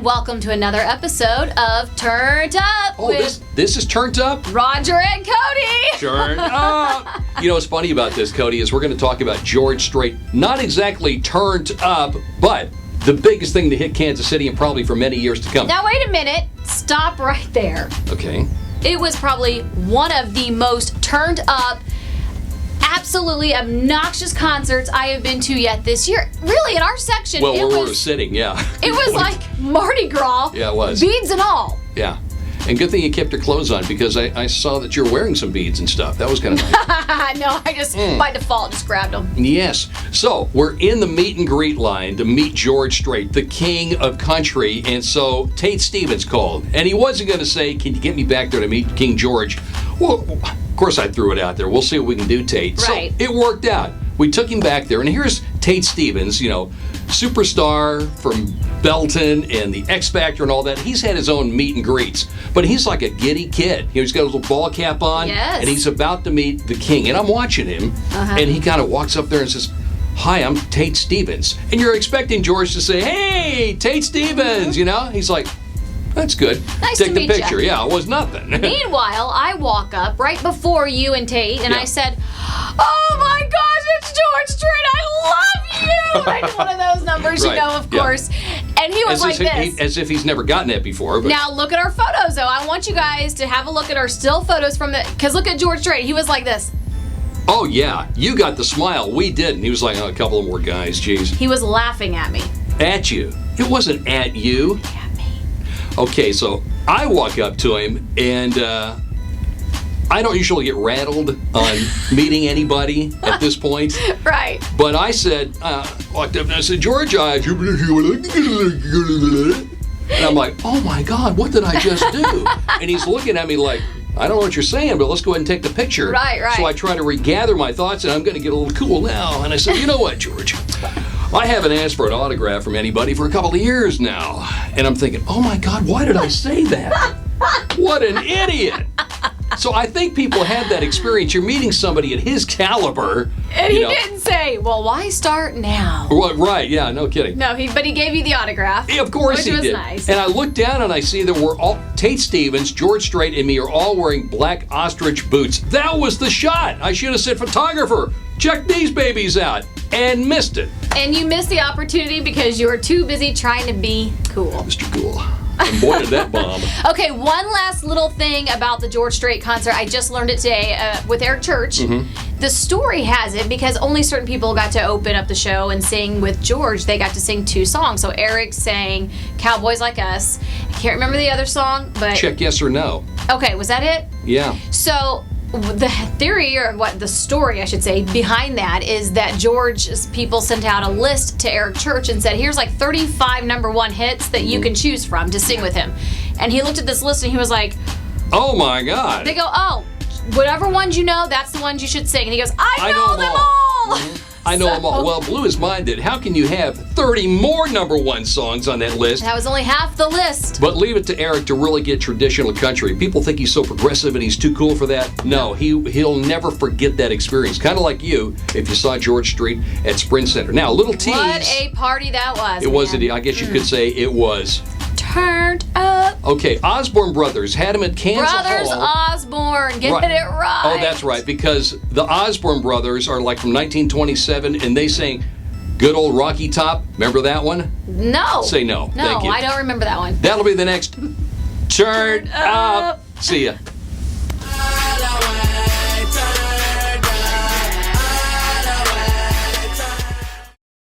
and welcome to another episode of Turnt Up. Oh, this is Turnt Up? Roger and Cody. Turnt Up. You know what's funny about this, Cody, is we're going to talk about George Strait. Not exactly turned up, but the biggest thing to hit Kansas City and probably for many years to come. Now, wait a minute. Stop right there. Okay. It was probably one of the most turned up, absolutely obnoxious concerts I have been to yet this year. Really, in our section, Well, where we were sitting, yeah. It was like Mardi Gras. Yeah, it was. Beads and all. Yeah. And good thing you kept your clothes on because I saw that you're wearing some beads and stuff. That was kind of nice. No, I just, by default, just grabbed them. Yes. So, we're in the meet and greet line to meet George Strait, the king of country. And so, Tate Stevens called. And he wasn't going to say, can you get me back there to meet King George? Well, of course I threw it out there. We'll see what we can do, Tate. Right. So, it worked out. We took him back there. And here's Tate Stevens, you know, superstar from Belton and the X Factor and all that. He's had his own meet and greets, but he's like a giddy kid. He's got a little ball cap on, and he's about to meet the king. And I'm watching him, and he kind of walks up there and says, "Hi, I'm Tate Stevens." And you're expecting George to say, "Hey, Tate Stevens," you know? He's like, "That's good. Nice Take to the meet picture." ya. Yeah, it was nothing. Meanwhile, I walk up right before you and Tate, and I said, "Oh my gosh, it's George Strait! I love you!" I did one of those numbers, you know, of course. And he was like this. As if he's never gotten that before. But. Now look at our photos, though. I want you guys to have a look at our still photos from the, because look at George Strait. He was like this. Oh, yeah. You got the smile. We didn't. He was like, "Oh, a couple of more guys, geez." He was laughing at me. At you. It wasn't at you. At me. Okay, so I walk up to him, and I don't usually get rattled on meeting anybody at this point. Right. But I said, walked up and I said, "George, and I'm like, "Oh my God, what did I just do?" And he's looking at me like, "I don't know what you're saying, but let's go ahead and take the picture." Right. So I try to regather my thoughts, and I'm going to get a little cool now. And I said, "You know what, George? I haven't asked for an autograph from anybody for a couple of years now." And I'm thinking, oh my God, why did I say that? What an idiot. So I think people have that experience. You're meeting somebody at his caliber. And he didn't say, "Well, why start now?" Well, right, yeah, no kidding. No, but he gave you the autograph. Yeah, of course he did. Which was nice. And I look down and I see that we're all, Tate Stevens, George Strait, and me are all wearing black ostrich boots. That was the shot. I should have said, "Photographer, check these babies out," and missed it. And you missed the opportunity because you were too busy trying to be cool. Mr. Cool. And boy, did that bomb. Okay, one last little thing about the George Strait concert. I just learned it today with Eric Church. The story has it, because only certain people got to open up the show and sing with George. They got to sing 2 songs. So Eric sang Cowboys Like Us. I can't remember the other song, but... Check yes or no. Okay, was that it? Yeah. So... the theory, or the story, I should say, behind that is that George's people sent out a list to Eric Church and said, "Here's like 35 number 1 hits that you can choose from to sing with him." And he looked at this list and he was like, "Oh my God." They go, "Oh, whatever ones you know, that's the ones you should sing." And he goes, I know them all. I know them all. Well, blew his mind that how can you have 30 more number 1 songs on that list? That was only half the list. But leave it to Eric to really get traditional country. People think he's so progressive and he's too cool for that. No, he'll never forget that experience. Kind of like you, if you saw George Strait at Sprint Center. Now, a little tease. What a party that was. It was, I guess you could say it was. Turned up. Okay, Osborne Brothers had him at Kansas Brothers Hall. Osborne, get it right. Oh, that's right, because the Osborne Brothers are like from 1927, and they sang Good Old Rocky Top. Remember that one? No. Say no. No, Thank you. I don't remember that one. That'll be the next Turn Up. See ya.